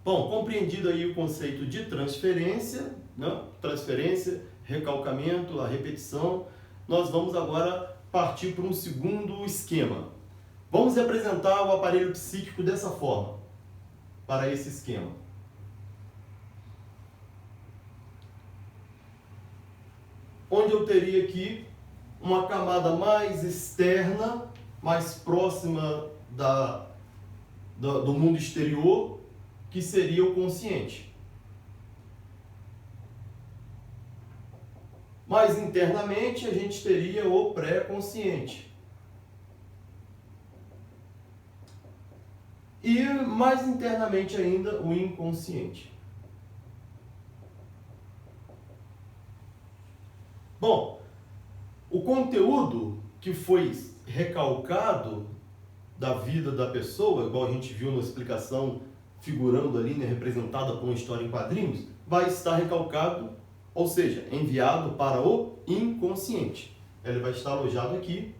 Bom, compreendido aí o conceito de transferência, né? Transferência, recalcamento, a repetição, nós vamos agora partir para um segundo esquema. Vamos representar o aparelho psíquico dessa forma, para esse esquema. Onde eu teria aqui uma camada mais externa, mais próxima do mundo exterior, que seria o consciente. Mais internamente, a gente teria o pré-consciente. E mais internamente ainda, o inconsciente. Bom, o conteúdo que foi recalcado da vida da pessoa, igual a gente viu na explicação, figurando ali, né, representada por uma história em quadrinhos, vai estar recalcado, ou seja, enviado para o inconsciente. Ele vai estar alojado aqui,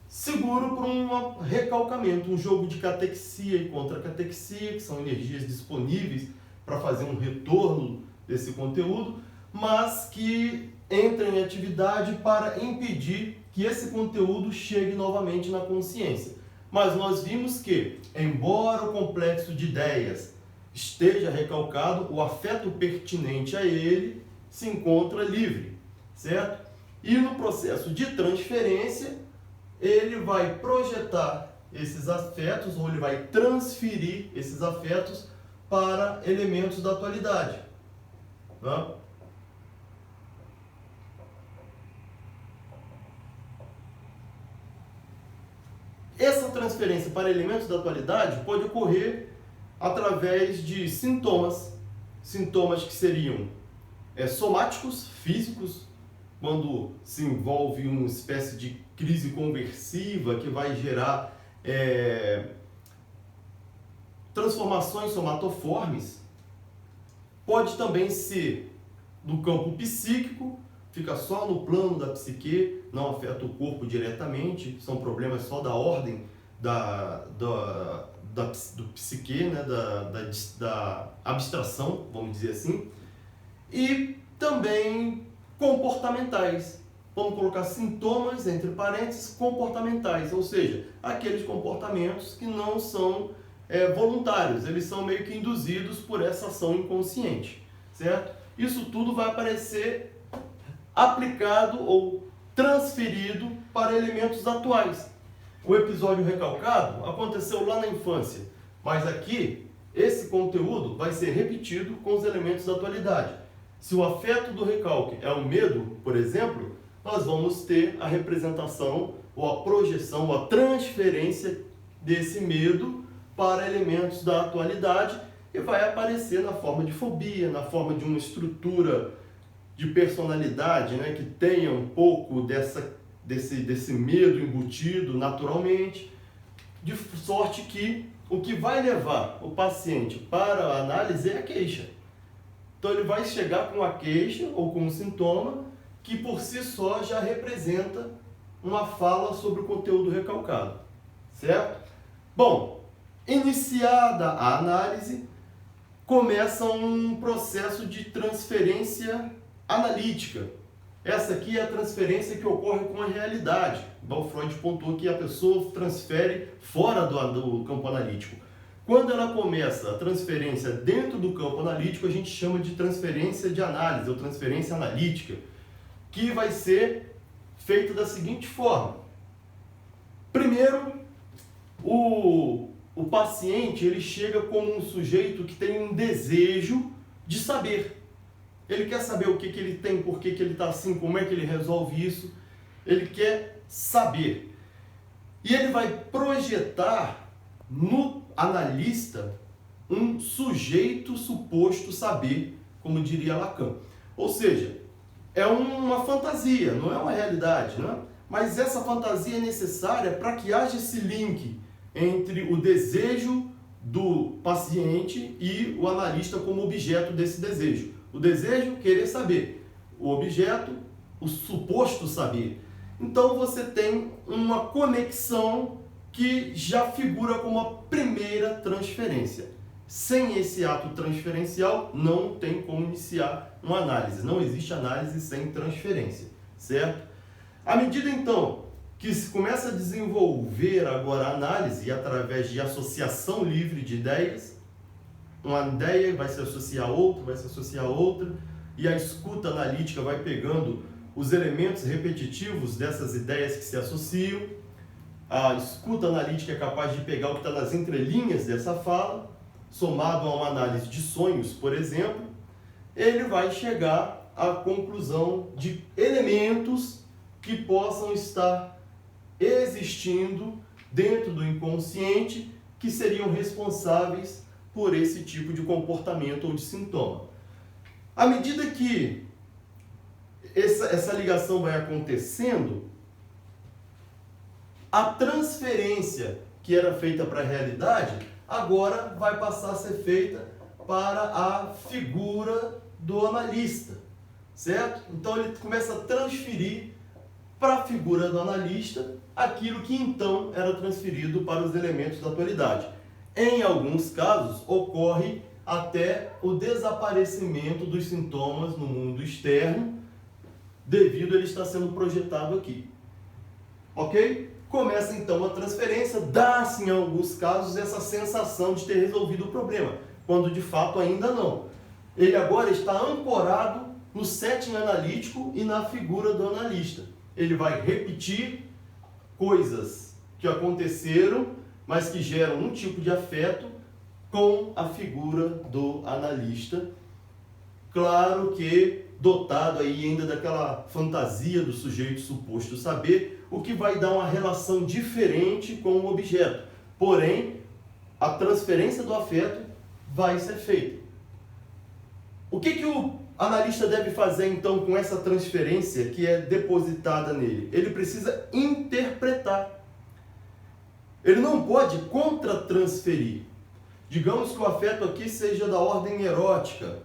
seguro para um recalcamento, um jogo de catexia e contra-catexia, que são energias disponíveis para fazer um retorno desse conteúdo, mas que entram em atividade para impedir que esse conteúdo chegue novamente na consciência. Mas nós vimos que, embora o complexo de ideias esteja recalcado, o afeto pertinente a ele se encontra livre, certo? E no processo de transferência, ele vai projetar esses afetos, ou ele vai transferir esses afetos para elementos da atualidade. Tá? Essa transferência para elementos da atualidade pode ocorrer através de sintomas que seriam somáticos, físicos, quando se envolve uma espécie de crise conversiva que vai gerar transformações somatoformes. Pode também ser do campo psíquico, fica só no plano da psique, não afeta o corpo diretamente, são problemas só da ordem do psique, né? da abstração, vamos dizer assim. E também comportamentais. Vamos colocar sintomas, entre parênteses, comportamentais, ou seja, aqueles comportamentos que não são voluntários, eles são meio que induzidos por essa ação inconsciente, certo? Isso tudo vai aparecer aplicado ou transferido para elementos atuais. O episódio recalcado aconteceu lá na infância, mas aqui esse conteúdo vai ser repetido com os elementos da atualidade. Se o afeto do recalque é o medo, por exemplo, nós vamos ter a representação ou a projeção ou a transferência desse medo para elementos da atualidade e vai aparecer na forma de fobia, na forma de uma estrutura de personalidade, né, que tenha um pouco desse medo embutido naturalmente, de sorte que o que vai levar o paciente para a análise é a queixa. Então ele vai chegar com a queixa ou com um sintoma que por si só já representa uma fala sobre o conteúdo recalcado, certo? Bom, iniciada a análise, começa um processo de transferência analítica. Essa aqui é a transferência que ocorre com a realidade. O Freud pontuou que a pessoa transfere fora do campo analítico. Quando ela começa a transferência dentro do campo analítico, a gente chama de transferência de análise ou transferência analítica, que vai ser feita da seguinte forma. Primeiro, o paciente ele chega como um sujeito que tem um desejo de saber. Ele quer saber o que ele tem, por que ele está assim, como é que ele resolve isso. Ele quer saber. E ele vai projetar no analista um sujeito suposto saber, como diria Lacan. Ou seja, é uma fantasia, não é uma realidade, né? Mas essa fantasia é necessária para que haja esse link entre o desejo do paciente e o analista como objeto desse desejo. O desejo, querer saber. O objeto, o suposto saber. Então você tem uma conexão que já figura como a primeira transferência. Sem esse ato transferencial, não tem como iniciar uma análise. Não existe análise sem transferência, certo? À medida, então, que se começa a desenvolver agora a análise através de associação livre de ideias, uma ideia vai se associar a outra, vai se associar a outra, e a escuta analítica vai pegando os elementos repetitivos dessas ideias que se associam. A escuta analítica é capaz de pegar o que está nas entrelinhas dessa fala, somado a uma análise de sonhos, por exemplo, ele vai chegar à conclusão de elementos que possam estar existindo dentro do inconsciente que seriam responsáveis por esse tipo de comportamento ou de sintoma. À medida que essa ligação vai acontecendo, a transferência que era feita para a realidade, agora vai passar a ser feita para a figura do analista, certo? Então ele começa a transferir para a figura do analista aquilo que então era transferido para os elementos da atualidade. Em alguns casos, ocorre até o desaparecimento dos sintomas no mundo externo, devido a ele estar sendo projetado aqui. Ok? Começa então a transferência, dá-se em alguns casos essa sensação de ter resolvido o problema, quando de fato ainda não. Ele agora está ancorado no setting analítico e na figura do analista. Ele vai repetir coisas que aconteceram, mas que geram um tipo de afeto com a figura do analista. Claro que dotado aí ainda daquela fantasia do sujeito suposto saber, o que vai dar uma relação diferente com o objeto. Porém, a transferência do afeto vai ser feita. O que o analista deve fazer então com essa transferência que é depositada nele? Ele precisa interpretar. Ele não pode contra-transferir. Digamos que o afeto aqui seja da ordem erótica.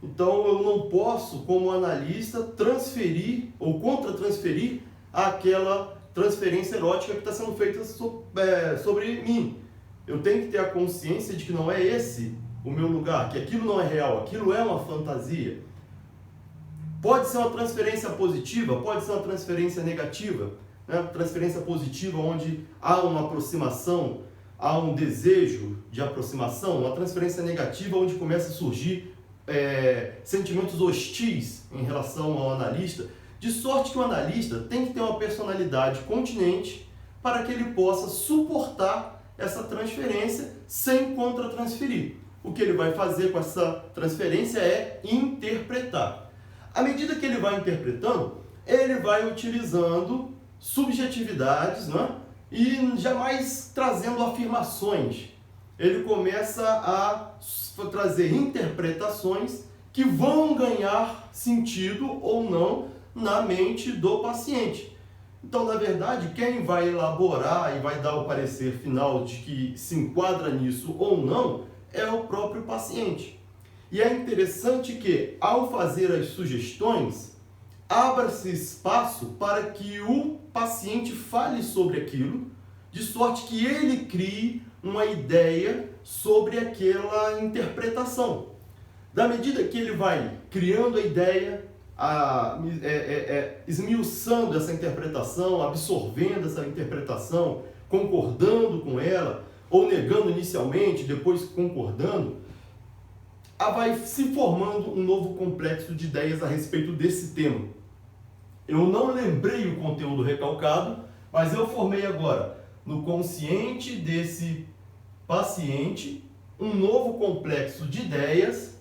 Então eu não posso, como analista, transferir ou contra-transferir aquela transferência erótica que está sendo feita sobre mim. Eu tenho que ter a consciência de que não é esse o meu lugar, que aquilo não é real, aquilo é uma fantasia. Pode ser uma transferência positiva, pode ser uma transferência negativa, né? Transferência positiva onde há uma aproximação, há um desejo de aproximação, uma transferência negativa onde começa a surgir sentimentos hostis em relação ao analista, de sorte que o analista tem que ter uma personalidade continente para que ele possa suportar essa transferência sem contra-transferir. O que ele vai fazer com essa transferência é interpretar. À medida que ele vai interpretando, ele vai utilizando subjetividades, né? E jamais trazendo afirmações. Ele começa a trazer interpretações que vão ganhar sentido ou não na mente do paciente. Então, na verdade, quem vai elaborar e vai dar o parecer final de que se enquadra nisso ou não é o próprio paciente. E é interessante que, ao fazer as sugestões, abra-se espaço para que o paciente fale sobre aquilo, de sorte que ele crie uma ideia sobre aquela interpretação. Da medida que ele vai criando a ideia, esmiuçando essa interpretação, absorvendo essa interpretação, concordando com ela, ou negando inicialmente, depois concordando, vai se formando um novo complexo de ideias a respeito desse tema. Eu não lembrei o conteúdo recalcado, mas eu formei agora, no consciente desse paciente, um novo complexo de ideias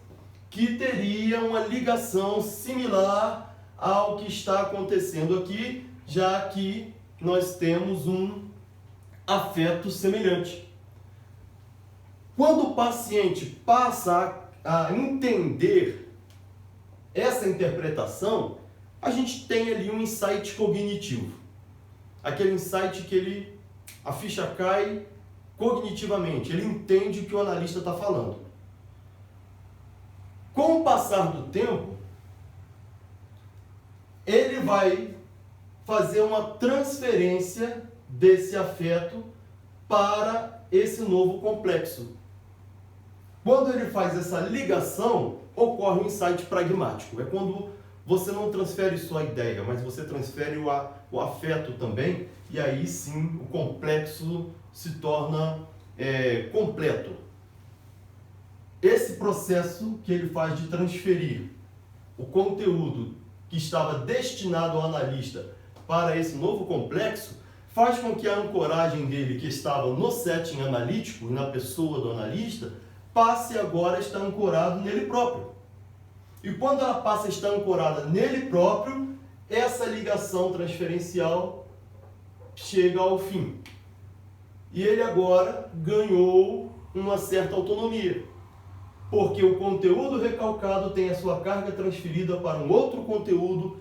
que teria uma ligação similar ao que está acontecendo aqui, já que nós temos um afeto semelhante. Quando o paciente passa a entender essa interpretação, a gente tem ali um insight cognitivo. Aquele insight que a ficha cai cognitivamente, ele entende o que o analista está falando. Com o passar do tempo, ele vai fazer uma transferência desse afeto para esse novo complexo. Quando ele faz essa ligação, ocorre um insight pragmático. É quando você não transfere só a ideia, mas você transfere o afeto também, e aí sim o complexo se torna completo. Esse processo que ele faz de transferir o conteúdo que estava destinado ao analista para esse novo complexo faz com que a ancoragem dele, que estava no setting analítico e na pessoa do analista, passe agora a estar ancorado nele próprio. E quando ela passa a estar ancorada nele próprio, essa ligação transferencial chega ao fim. E ele agora ganhou uma certa autonomia, porque o conteúdo recalcado tem a sua carga transferida para um outro conteúdo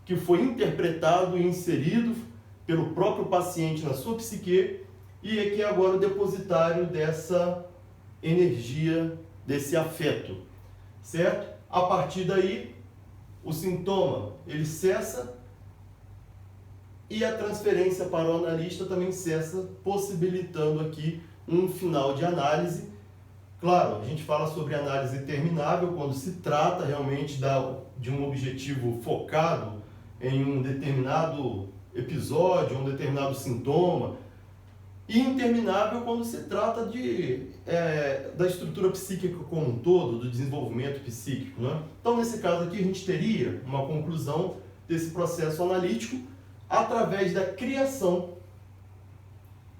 que foi interpretado e inserido pelo próprio paciente na sua psique e é que é agora o depositário dessa energia, desse afeto, certo? A partir daí, o sintoma ele cessa e a transferência para o analista também cessa, possibilitando aqui um final de análise. Claro, a gente fala sobre análise terminável quando se trata realmente de um objetivo focado em um determinado episódio, um determinado sintoma, e interminável quando se trata da estrutura psíquica como um todo, do desenvolvimento psíquico, né? Então, nesse caso aqui, a gente teria uma conclusão desse processo analítico através da criação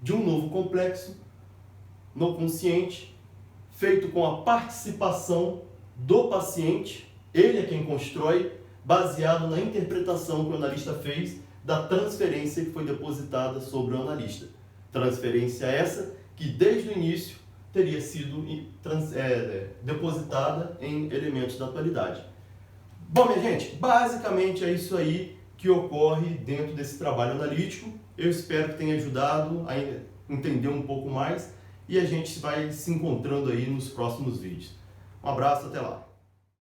de um novo complexo no consciente, feito com a participação do paciente, ele é quem constrói, baseado na interpretação que o analista fez da transferência que foi depositada sobre o analista. Transferência essa que desde o início teria sido depositada em elementos da atualidade. Bom, minha gente, basicamente é isso aí que ocorre dentro desse trabalho analítico. Eu espero que tenha ajudado a entender um pouco mais e a gente vai se encontrando aí nos próximos vídeos. Um abraço, até lá!